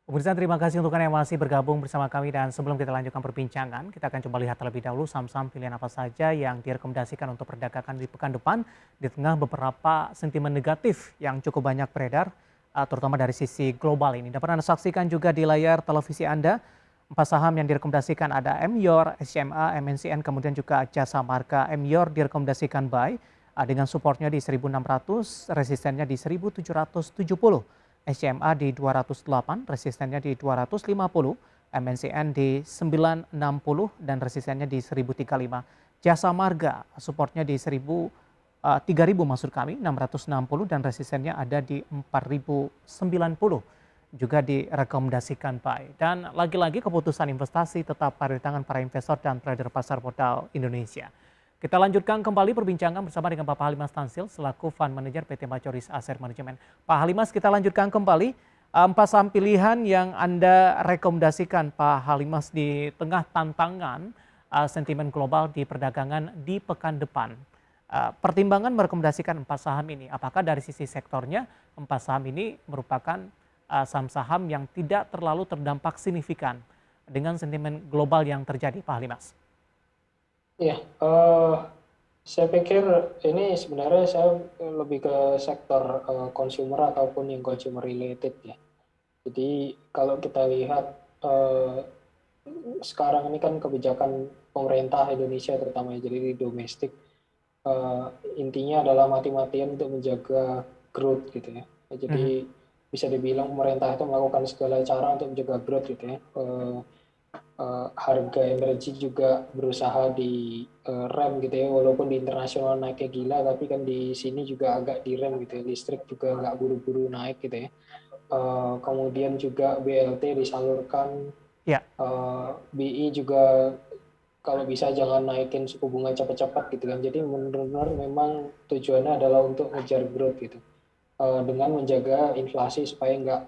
Pemirsa, terima kasih untuk Anda yang masih bergabung bersama kami dan sebelum kita lanjutkan perbincangan, kita akan coba lihat terlebih dahulu saham-saham pilihan apa saja yang direkomendasikan untuk perdagangan di pekan depan di tengah beberapa sentimen negatif yang cukup banyak beredar, terutama dari sisi global ini. Dapat Anda saksikan juga di layar televisi Anda, empat saham yang direkomendasikan ada MYOR, SCMA, MNCN, kemudian juga Jasa Marga. MYOR direkomendasikan buy dengan supportnya di 1600, resistennya di 1770. SCMA di 208, resistennya di 250, MNCN di 960 dan resistennya di 1035. Jasa Marga supportnya di 3000 maksud kami 660 dan resistennya ada di 4090 juga direkomendasikan buy. Dan lagi-lagi keputusan investasi tetap pada di tangan para investor dan trader pasar modal Indonesia. Kita lanjutkan kembali perbincangan bersama dengan Bapak Halimas Tansil selaku Fund Manager PT Majoris Asset Management. Pak Halimas, kita lanjutkan kembali empat saham pilihan yang Anda rekomendasikan Pak Halimas di tengah tantangan sentimen global di perdagangan di pekan depan. Pertimbangan merekomendasikan empat saham ini, apakah dari sisi sektornya empat saham ini merupakan saham-saham yang tidak terlalu terdampak signifikan dengan sentimen global yang terjadi, Pak Halimas? Iya, saya pikir ini sebenarnya saya lebih ke sektor consumer ataupun yang consumer related ya. Jadi kalau kita lihat sekarang ini kan kebijakan pemerintah Indonesia terutama ya, jadi di domestik intinya adalah mati-matian untuk menjaga growth gitu ya. Jadi bisa dibilang pemerintah itu melakukan segala cara untuk menjaga growth gitu ya. Harga energi juga berusaha di rem gitu ya, walaupun di internasional naiknya gila, tapi kan di sini juga agak direm gitu ya, listrik juga nggak buru-buru naik gitu ya. Kemudian juga BLT disalurkan, Ya. BI juga kalau bisa jangan naikin suku bunga cepat-cepat gitu kan, jadi benar-benar memang tujuannya adalah untuk ngejar growth gitu, dengan menjaga inflasi supaya nggak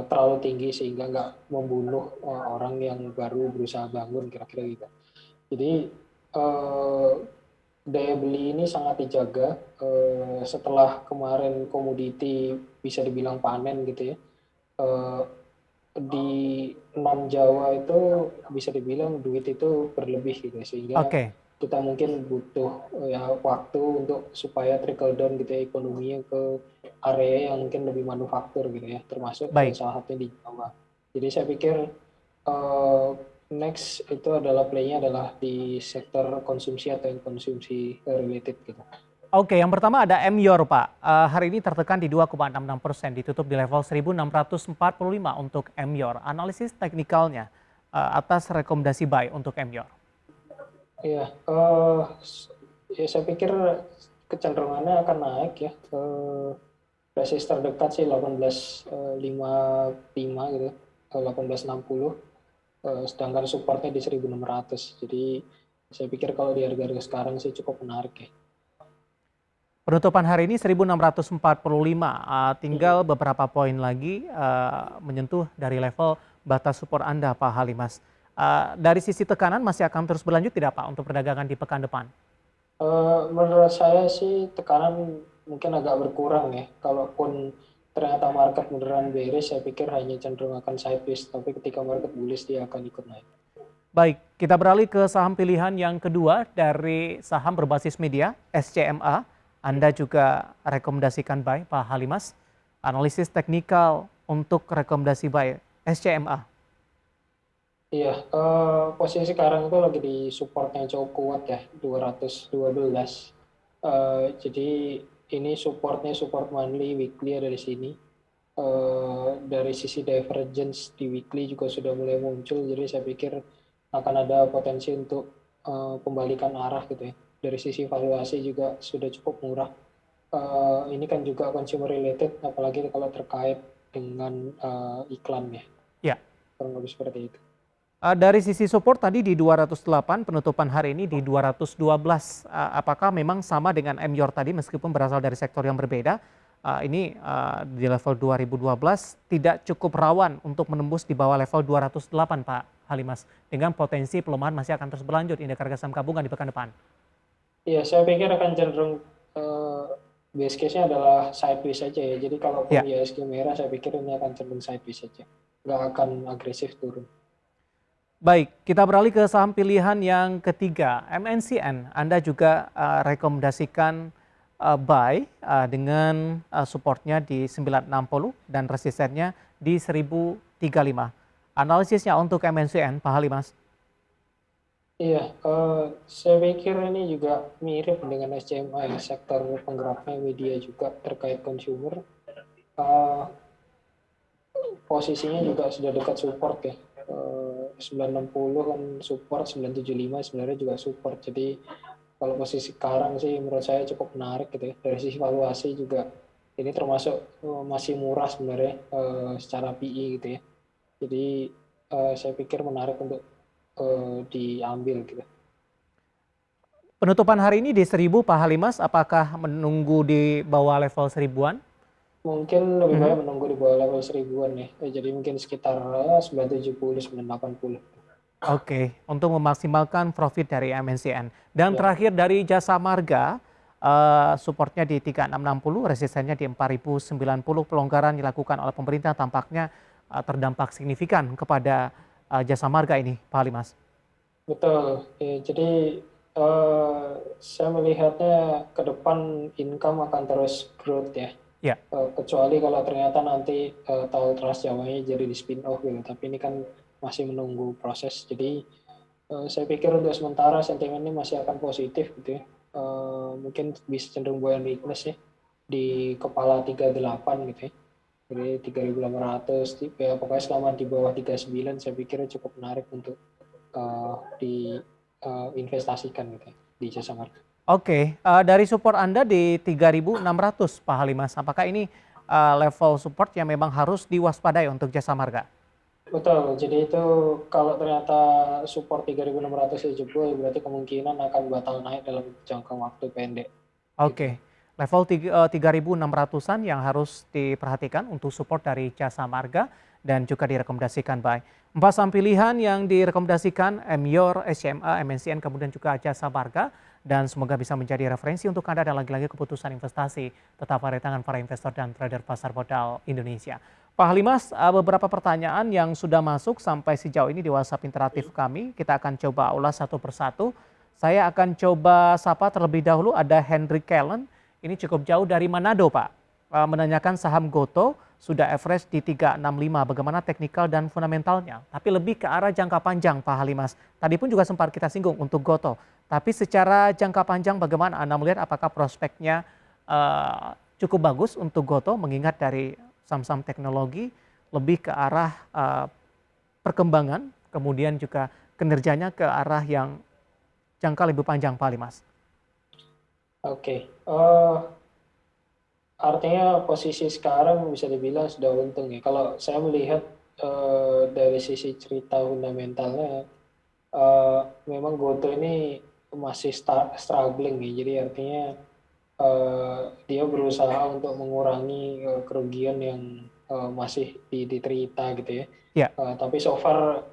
terlalu tinggi sehingga nggak membunuh orang yang baru berusaha bangun kira-kira gitu. Jadi daya beli ini sangat dijaga setelah kemarin komoditi bisa dibilang panen gitu ya. Di non Jawa itu bisa dibilang duit itu berlebih gitu ya, sehingga Oke. kita mungkin butuh ya waktu untuk supaya trickle down gitu ya ekonominya ke area yang mungkin lebih manufaktur gitu ya, termasuk Baik. salah satunya di Jawa. Jadi saya pikir next itu adalah play-nya adalah di sektor konsumsi atau yang konsumsi related gitu. Oke, yang pertama ada MYOR, Pak. Hari ini tertekan di 2,66%, ditutup di level 1645 untuk MYOR. Analisis teknikalnya atas rekomendasi buy untuk MYOR. Iya, ya saya pikir kecenderungannya akan naik ya. Resist terdekat sih 1855 gitu, 1860. Sedangkan supportnya di 1600. Jadi saya pikir kalau di harga-harga sekarang sih cukup menarik ya. Penutupan hari ini 1645, tinggal beberapa poin lagi menyentuh dari level batas support Anda, Pak Halimas. Dari sisi tekanan masih akan terus berlanjut tidak, Pak, untuk perdagangan di pekan depan? Menurut saya sih tekanan mungkin agak berkurang ya. Kalaupun ternyata market beneran bearish, saya pikir hanya cenderung akan sideways. Tapi ketika market bullish dia akan ikut naik. Baik, kita beralih ke saham pilihan yang kedua dari saham berbasis media, SCMA. Anda juga rekomendasikan buy, Pak Halimas. Analisis teknikal untuk rekomendasi buy SCMA. Iya, posisi sekarang itu lagi di supportnya cukup kuat ya, 212. Jadi ini supportnya support monthly, weekly ada di sini. Dari sisi divergence di weekly juga sudah mulai muncul, jadi saya pikir akan ada potensi untuk pembalikan arah gitu ya. Dari sisi valuasi juga sudah cukup murah. Ini kan juga consumer related, apalagi kalau terkait dengan iklan ya. Ya. Kurang lebih seperti itu. Dari sisi support tadi di 208, penutupan hari ini di 212. Apakah memang sama dengan MYOR tadi meskipun berasal dari sektor yang berbeda? Ini di level 2012 tidak cukup rawan untuk menembus di bawah level 208, Pak Halimas. Dengan potensi pelemahan masih akan terus berlanjut indeks harga saham gabungan di pekan depan. Iya, saya pikir akan cenderung base case-nya adalah sideways saja ya. Jadi kalaupun Ya. IHSG merah, saya pikir ini akan cenderung sideways saja. nggak akan agresif turun. Baik, kita beralih ke saham pilihan yang ketiga, MNCN. Anda juga rekomendasikan buy dengan supportnya di 960 dan resistennya di 1035. Analisisnya untuk MNCN, Pak Halimas. Iya, saya pikir ini juga mirip dengan SCMA ya, sektor penggeraknya media juga terkait consumer. Eh, Posisinya juga sudah dekat support ya. 960 kan support, 975 sebenarnya juga support. Jadi kalau posisi sekarang sih menurut saya cukup menarik gitu ya. Dari sisi valuasi juga ini termasuk masih murah sebenarnya secara PE gitu ya. Jadi saya pikir menarik untuk diambil gitu. Penutupan hari ini di 1000, Pak Halimas, apakah menunggu di bawah level 1000-an? Mungkin lebih baik menunggu di bawah level 1000-an ya. Jadi mungkin sekitar 970, 980. Oke, untuk memaksimalkan profit dari MNCN. Dan Ya, terakhir dari Jasa Marga, supportnya di 3660, resistennya di 4090. Pelonggaran dilakukan oleh pemerintah tampaknya terdampak signifikan kepada Jasa Marga ini, Pak Halimas. betul. Ya, jadi saya melihatnya ke depan income akan terus growth ya. Ya, Kecuali kalau ternyata nanti Tol Trans Jawanya jadi di spin off gitu. Tapi ini kan masih menunggu proses. Jadi saya pikir untuk sementara sentimen ini masih akan positif gitu ya. Mungkin bisa cenderung buy and weakness ya di kepala 38 gitu ya. Jadi 3.800 ya, pokoknya selama di bawah 39 saya pikir cukup menarik untuk diinvestasikan gitu ya, di jasa marga. oke. Dari support Anda di 3600, Pak Halimas. Apakah ini level support yang memang harus diwaspadai untuk Jasa Marga? Betul, jadi itu kalau ternyata support 3.600 jebol berarti kemungkinan akan batal naik dalam jangka waktu pendek. Gitu. Oke, level 3.600-an yang harus diperhatikan untuk support dari Jasa Marga dan juga direkomendasikan buy. 4 saham pilihan yang direkomendasikan Emyor, SCMA, MNCN, kemudian juga Jasa Marga, dan semoga bisa menjadi referensi untuk Anda dan lagi-lagi keputusan investasi tetap ada di tangan para investor dan trader pasar modal Indonesia. Pak Halimas, beberapa pertanyaan yang sudah masuk sampai sejauh ini di WhatsApp interaktif kami, kita akan coba ulas satu persatu. Saya akan coba sapa terlebih dahulu, ada Henry Kellen, ini cukup jauh dari Manado, Pak. Menanyakan saham Goto sudah average di 365, bagaimana teknikal dan fundamentalnya. Tapi lebih ke arah jangka panjang, Pak Halimas. Tadi pun juga sempat kita singgung untuk Goto. Tapi secara jangka panjang bagaimana Anda melihat, apakah prospeknya cukup bagus untuk Goto, mengingat dari saham-saham teknologi lebih ke arah perkembangan, kemudian juga kinerjanya ke arah yang jangka lebih panjang, Pak Halimas. Oke, artinya posisi sekarang bisa dibilang sudah untung ya. Kalau saya melihat dari sisi cerita fundamentalnya, memang Goto ini masih struggling ya. Jadi artinya dia berusaha untuk mengurangi kerugian yang masih diterita gitu ya. Ya, Tapi so far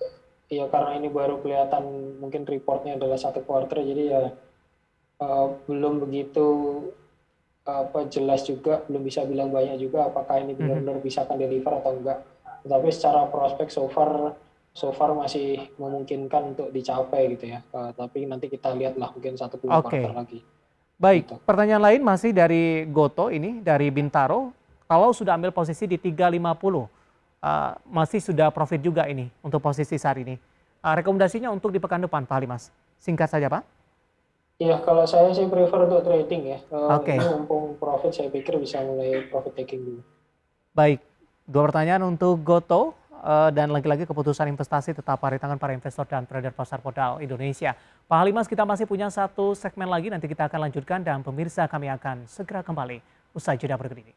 ya karena ini baru kelihatan mungkin reportnya adalah 1 quarter, jadi ya belum begitu jelas juga, belum bisa bilang banyak juga apakah ini benar-benar bisa akan deliver atau enggak. Tetapi secara prospek so far masih memungkinkan untuk dicapai gitu ya. Tapi nanti kita lihatlah mungkin 1-2 quarter oke. lagi. Baik, Gitu. pertanyaan lain masih dari Goto ini, dari Bintaro. Kalau sudah ambil posisi di 350, masih sudah profit juga ini untuk posisi saat ini. Rekomendasinya untuk di pekan depan, Pak Halimas. Singkat saja, Pak. Ya kalau saya sih prefer untuk trading ya. Oke, Ini mumpung profit saya pikir bisa mulai profit taking dulu. baik. 2 pertanyaan untuk Goto, dan lagi-lagi keputusan investasi tetap ada di tangan para investor dan trader pasar modal Indonesia. Pak Halimas, kita masih punya satu segmen lagi, nanti kita akan lanjutkan dan pemirsa kami akan segera kembali usai jeda berikut ini.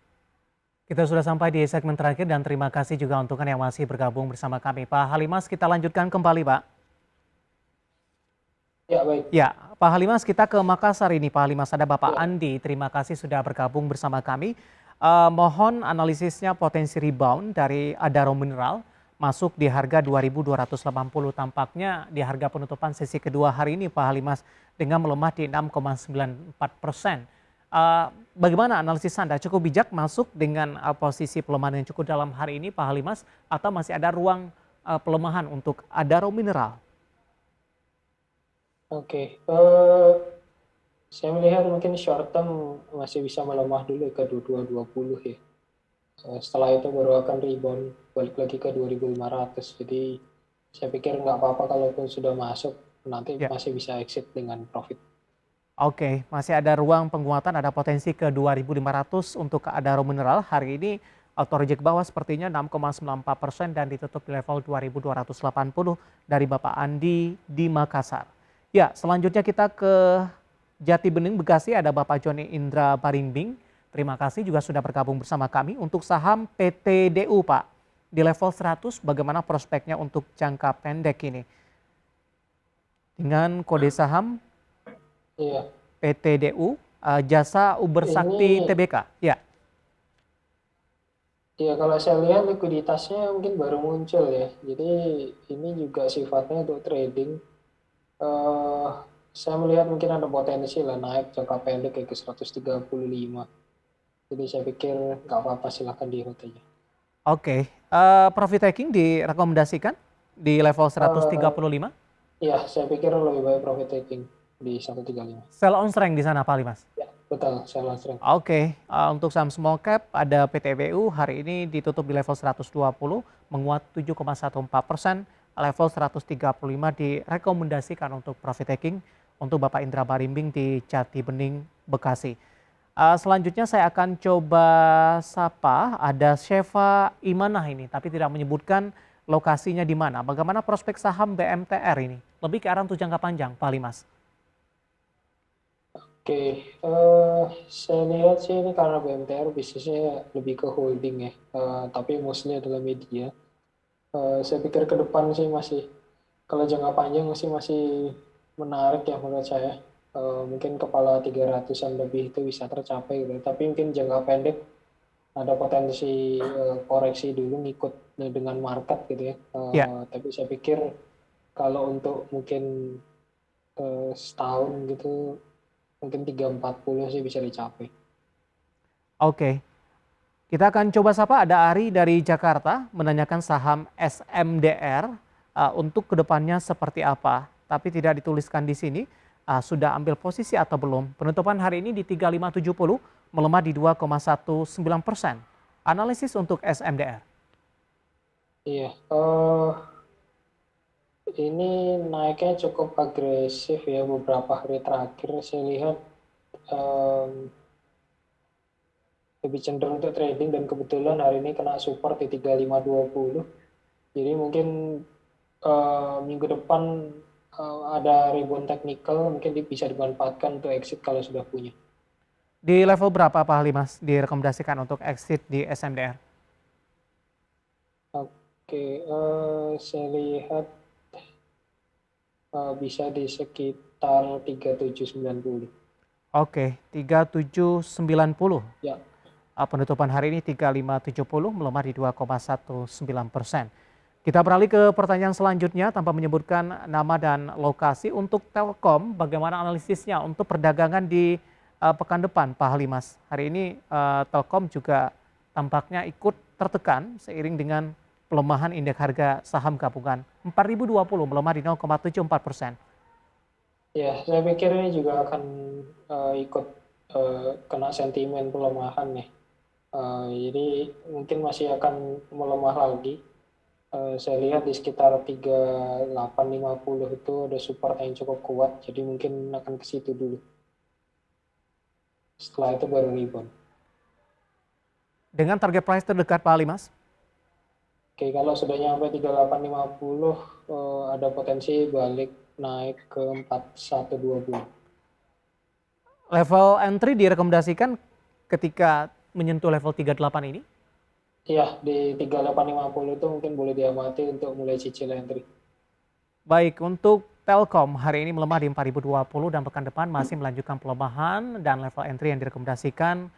Kita sudah sampai di segmen terakhir dan terima kasih juga untuk yang masih bergabung bersama kami. Pak Halimas, kita lanjutkan kembali, Pak. Ya baik. Ya, Pak Halimas, kita ke Makassar ini. Pak Halimas, ada Bapak Andi. Terima kasih sudah bergabung bersama kami. Mohon analisisnya potensi rebound dari Adaro Mineral masuk di harga 2.280, tampaknya di harga penutupan sesi kedua hari ini, Pak Halimas, dengan melemah di 6,94%. Bagaimana analisis Anda? Cukup bijak masuk dengan posisi pelemahan yang cukup dalam hari ini Pak Halimas atau masih ada ruang pelemahan untuk Adaro Mineral? Oke, saya melihat mungkin short term masih bisa melemah dulu ke 2220 ya. Setelah itu baru akan rebound balik lagi ke 2500. Jadi saya pikir nggak apa-apa kalaupun sudah masuk, nanti Ya. masih bisa exit dengan profit. Oke, masih ada ruang penguatan, ada potensi ke 2.500 untuk Adaro Mineral. Hari ini auto reject bawah sepertinya 6,94% dan ditutup di level 2.280 dari Bapak Andi di Makassar. Ya, selanjutnya kita ke Jati Bening Bekasi, ada Bapak Joni Indra Baringbing. Terima kasih juga sudah bergabung bersama kami untuk saham PTDU Pak. Di level 100 bagaimana prospeknya untuk jangka pendek ini? Dengan kode saham Iya, PTDU, Jasa Uber Sakti ini Tbk. Ya, ya kalau saya lihat likuiditasnya mungkin baru muncul ya. Jadi ini juga sifatnya untuk trading. eh saya melihat mungkin ada potensi lah naik jangka pendek kayak ke 135. Jadi saya pikir nggak apa-apa, silahkan di hold aja. oke. Profit taking direkomendasikan di level Eh 135. ya, saya pikir lebih baik profit taking di 135. Sell on strength di sana Pak Limas. Ya, betul, saya langsung. Oke, untuk saham small cap ada PTBU hari ini ditutup di level 120, menguat 7,14%, level 135 direkomendasikan untuk profit taking untuk Bapak Indra Barimbing di Jati Bening, Bekasi. Selanjutnya saya akan coba sapa, ada Sheva Imanah ini, tapi tidak menyebutkan lokasinya di mana. Bagaimana prospek saham BMTR ini? Lebih ke arah untuk jangka panjang, Pak Limas. Oke, saya lihat sih ini karena BMTR bisnisnya lebih ke holding ya, tapi mostly adalah media. Saya pikir ke depan sih masih, kalau jangka panjang masih menarik ya menurut saya. Mungkin kepala 300-an lebih itu bisa tercapai gitu. Tapi mungkin jangka pendek ada potensi koreksi dulu ngikut dengan market gitu ya. Ya. Tapi saya pikir kalau untuk mungkin setahun gitu mungkin 340 sih bisa dicapai. Oke, kita akan coba sapa, ada Ari dari Jakarta menanyakan saham SMDR untuk kedepannya seperti apa. Tapi tidak dituliskan di sini, sudah ambil posisi atau belum. Penutupan hari ini di 3570, melemah di 2,19%. Analisis untuk SMDR. Iya, ini naiknya cukup agresif ya beberapa hari terakhir. Saya lihat lebih cenderung untuk trading dan kebetulan hari ini kena support di 3520. Jadi mungkin minggu depan ada rebound technical, mungkin bisa dimanfaatkan untuk exit kalau sudah punya. Di level berapa Pak Halimas direkomendasikan untuk exit di SMDR? Oke, saya lihat bisa di sekitar 3790. Oke, 3790. Ya. Penutupan hari ini 3570, melemah di 2,19%. Kita beralih ke pertanyaan selanjutnya tanpa menyebutkan nama dan lokasi. Untuk Telkom, bagaimana analisisnya untuk perdagangan di pekan depan, Pak Halimas? Hari ini Telkom juga tampaknya ikut tertekan seiring dengan pelemahan indeks harga saham gabungan. 4.020 melemah di 0,74%. Ya, saya pikir ini juga akan ikut kena sentimen pelemahan ya. Jadi mungkin masih akan melemah lagi. Saya lihat di sekitar 3850 itu ada support yang cukup kuat, jadi mungkin akan ke situ dulu. Setelah itu baru rebound. Dengan target price terdekat Pak Halimas? Oke, kalau sudah nyampe 3850 ada potensi balik naik ke 4120. Level entry direkomendasikan ketika menyentuh level 38 ini? Iya, di 3850 itu mungkin boleh diamati untuk mulai cicil entry. Baik, untuk Telkom hari ini melemah di 4.020 dan pekan depan masih melanjutkan pelemahan dan level entry yang direkomendasikan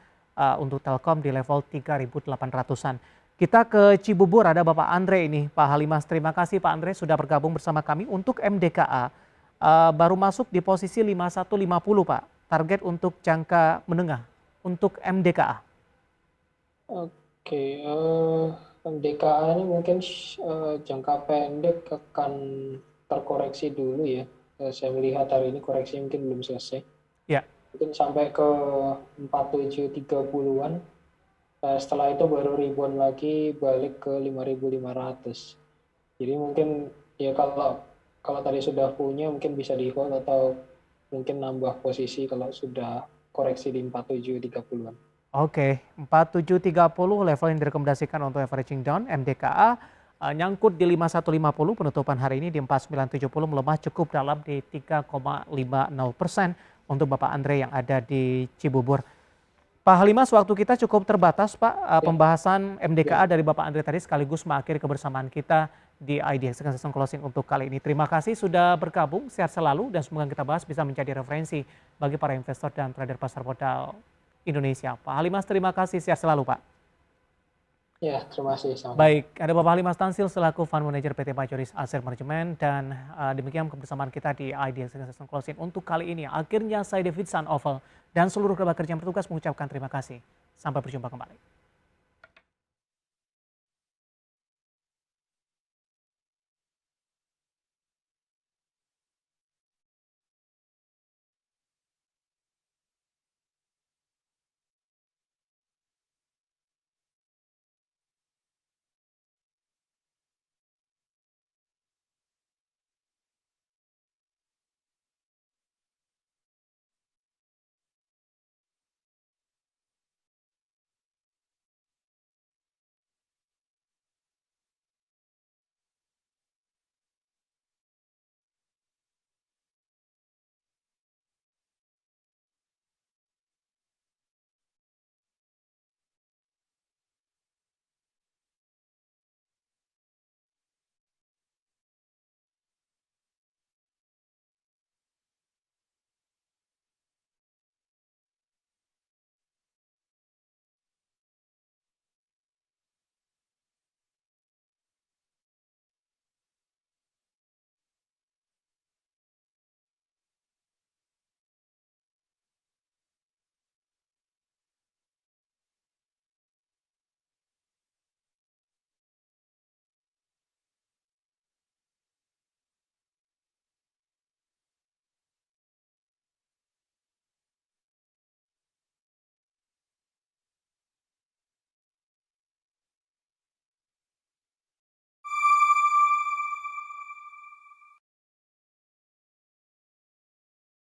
untuk Telkom di level 3.800-an. Kita ke Cibubur, ada Bapak Andre ini, Pak Halimas. Terima kasih Pak Andre sudah bergabung bersama kami untuk MDKA. Baru masuk di posisi 5150 Pak. target untuk jangka menengah untuk MDKA? Oke, MDKA ini mungkin jangka pendek akan terkoreksi dulu ya. Saya melihat hari ini koreksi mungkin belum selesai. Ya, Mungkin sampai ke 4730-an. Setelah itu baru ribuan lagi balik ke 5.500. Jadi mungkin ya kalau tadi sudah punya mungkin bisa di hold atau mungkin nambah posisi kalau sudah koreksi di 4730-an. oke. 4730 level yang direkomendasikan untuk averaging down MDKA nyangkut di 5150, penutupan hari ini di 4970 melemah cukup dalam di 3,50% untuk Bapak Andre yang ada di Cibubur. Pak Halimas, waktu kita cukup terbatas, Pak. Pembahasan MDKA dari Bapak Andre tadi sekaligus mengakhiri kebersamaan kita di IDX Session Closing untuk kali ini. Terima kasih sudah bergabung, sehat selalu, dan semoga kita bahas bisa menjadi referensi bagi para investor dan trader pasar modal Indonesia. Pak Halimas, terima kasih, sehat selalu, Pak. Ya, terima kasih. Baik, ada Bapak Halimas Tansil selaku Fund Manager PT Majoris Asset Management, dan demikian kebersamaan kita di IDX Session Closing untuk kali ini. Akhirnya saya David San Oval dan seluruh kerabat kerja yang bertugas mengucapkan terima kasih. Sampai berjumpa kembali.